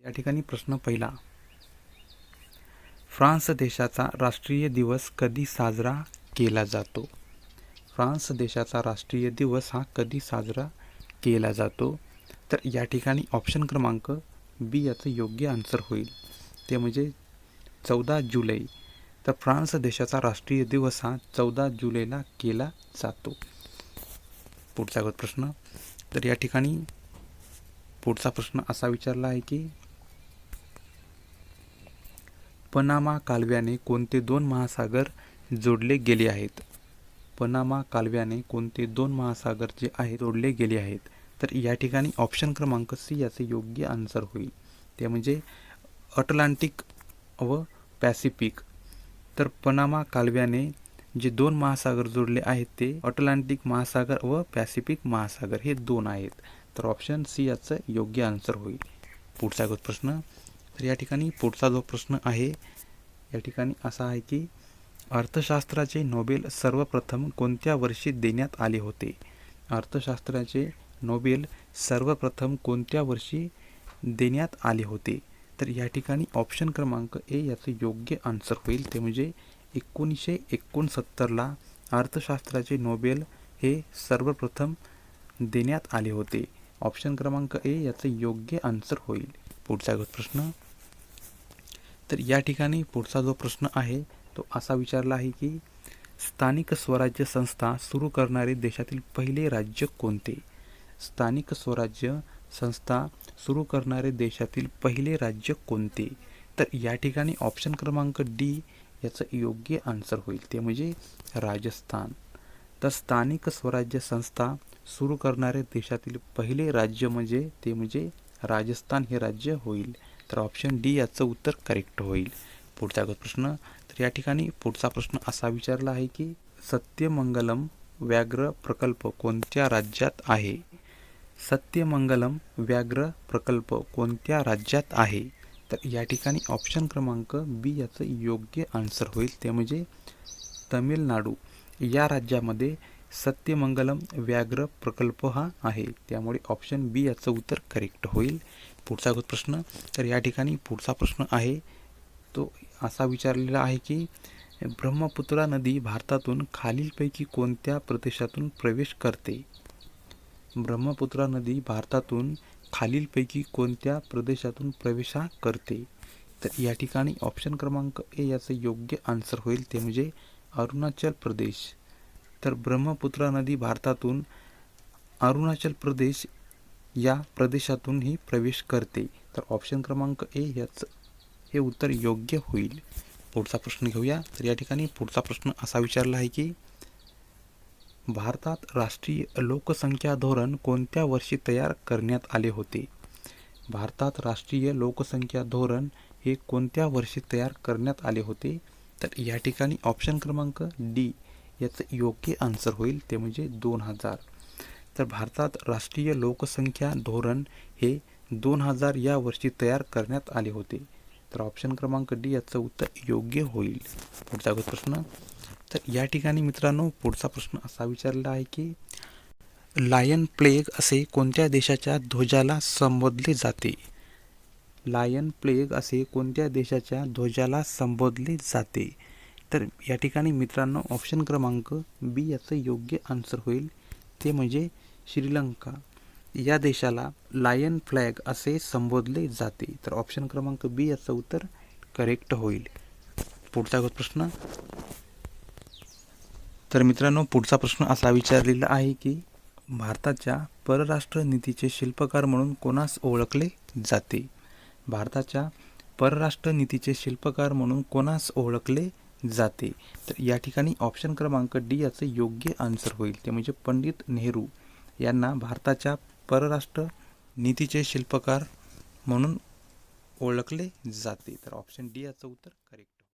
या ठिकाणी प्रश्न पहिला, फ्रान्स देशाचा राष्ट्रीय दिवस कधी साजरा केला जातो? फ्रान्स देशाचा राष्ट्रीय दिवस हा कधी साजरा केला जातो? तर या ठिकाणी ऑप्शन क्रमांक बी याचं योग्य आन्सर होईल, ते म्हणजे 14 जुलै. तर फ्रान्स देशाचा राष्ट्रीय दिवस हा 14 जुलैला केला जातो. पुढचा प्रश्न, तर या ठिकाणी पुढचा प्रश्न असा विचारला आहे की पनामा कालव्याने कोणते दोन महासागर जोडले गेले आहेत? पनामा कालव्याने कोणते दोन महासागर जे आहेत जोडले गेले आहेत? तर या ठिकाणी ऑप्शन क्रमांक सी याचे योग्य आन्सर होईल, ते म्हणजे अटलांटिक व पॅसिफिक. तर पनामा कालव्याने जे दोन महासागर जोडले आहेत ते अटलांटिक महासागर व पॅसिफिक महासागर हे दोन आहेत. तर ऑप्शन सी याचं योग्य आन्सर होईल. पुढचा प्रश्न, तर या ठिकाणी पुढचा जो प्रश्न आहे या ठिकाणी असा आहे की अर्थशास्त्राचे नोबेल सर्वप्रथम कोणत्या वर्षी देण्यात आले होते? अर्थशास्त्राचे नोबेल सर्वप्रथम कोणत्या वर्षी देण्यात आले होते? तर या ठिकाणी ऑप्शन क्रमांक ए याचं योग्य आन्सर होईल, ते म्हणजे 1969ला अर्थशास्त्राचे नोबेल हे सर्वप्रथम देण्यात आले होते. ऑप्शन क्रमांक ए याचं योग्य आन्सर होईल. पुढचा प्रश्न, तर या ठिकाणी पुढचा जो प्रश्न आहे तो असा विचारला आहे की स्थानिक स्वराज्य संस्था सुरू करणारे देशातील पहिले राज्य कोणते? स्थानिक स्वराज्य संस्था सुरू करणारे देशातील पहिले राज्य कोणते? तर या ठिकाणी ऑप्शन क्रमांक डी याचं योग्य आन्सर होईल, ते म्हणजे राजस्थान. तर स्थानिक स्वराज्य संस्था सुरू करणारे देशातील पहिले राज्य म्हणजे राजस्थान हे राज्य होईल. तर ऑप्शन डी याचं उत्तर करेक्ट होईल. पुढचा प्रश्न, तर या ठिकाणी पुढचा प्रश्न असा विचारला आहे की सत्यमंगलम व्याघ्र प्रकल्प कोणत्या राज्यात आहे? सत्यमंगलम व्याघ्र प्रकल्प कोणत्या राज्यात आहे? तर या ठिकाणी ऑप्शन क्रमांक बी याचं योग्य आन्सर होईल, ते म्हणजे तमिळनाडू या राज्यामध्ये सत्यमंगलम व्याघ्र प्रकल्प हा आहे. त्यामुळे ऑप्शन बी याचं उत्तर करेक्ट होईल. पुढचा प्रश्न, तर या ठिकाणी पुढचा प्रश्न आहे तो असा विचारलेला आहे की ब्रह्मपुत्रा नदी भारतातून खालीलपैकी कोणत्या प्रदेशातून प्रवेश करते? ब्रह्मपुत्रा नदी भारतातून खालीलपैकी कोणत्या प्रदेशातून प्रवेश करते? तर या ठिकाणी ऑप्शन क्रमांक ए याचं योग्य आन्सर होईल, ते म्हणजे अरुणाचल प्रदेश. तर ब्रह्मपुत्रा नदी भारतातून अरुणाचल प्रदेश या प्रदेशातून ही प्रवेश करते. तर ऑप्शन क्रमांक ए याचं हे उत्तर योग्य होईल. पुढचा प्रश्न घेऊया. तर या ठिकाणी पुढचा प्रश्न असा विचारला आहे की भारतात राष्ट्रीय लोकसंख्या धोरण कोणत्या वर्षी तयार करण्यात आले होते? भारतात राष्ट्रीय लोकसंख्या धोरण हे कोणत्या वर्षी तयार करण्यात आले होते? तर या ठिकाणी ऑप्शन क्रमांक डी याचं योग्य आन्सर होईल, ते म्हणजे 2000. तर भारतात राष्ट्रीय लोकसंख्या धोरण हे 2000 या वर्षी तयार करण्यात आले होते. तर ऑप्शन क्रमांक डी याचं उत्तर योग्य होईल. पुढचा प्रश्न, तर या ठिकाणी मित्रांनो पुढचा प्रश्न असा विचारला आहे की लायन प्लेग असे कोणत्या देशाच्या ध्वजाला संबोधले जाते? लायन प्लेग असे कोणत्या देशाच्या ध्वजाला संबोधले जाते? तर या ठिकाणी मित्रांनो ऑप्शन क्रमांक बी याचं योग्य आन्सर होईल, ते म्हणजे श्रीलंका या देशाला लायन फ्लॅग असे संबोधले जाते. तर ऑप्शन क्रमांक बी याचं उत्तर करेक्ट होईल. पुढचा प्रश्न, तर मित्रांनो पुढचा प्रश्न असा विचारलेला आहे की भारताच्या परराष्ट्र नीतीचे शिल्पकार म्हणून कोणास ओळखले जाते? भारताच्या परराष्ट्र नीतीचे शिल्पकार म्हणून कोणास ओळखले जाते? तर या ठिकाणी ऑप्शन क्रमांक डी याचं योग्य आन्सर होईल, ते म्हणजे पंडित नेहरू यांना भारताच्या परराष्ट्र नीतीचे शिल्पकार म्हणून ओळखले जाते. तर ऑप्शन डी याचं उत्तर करेक्ट.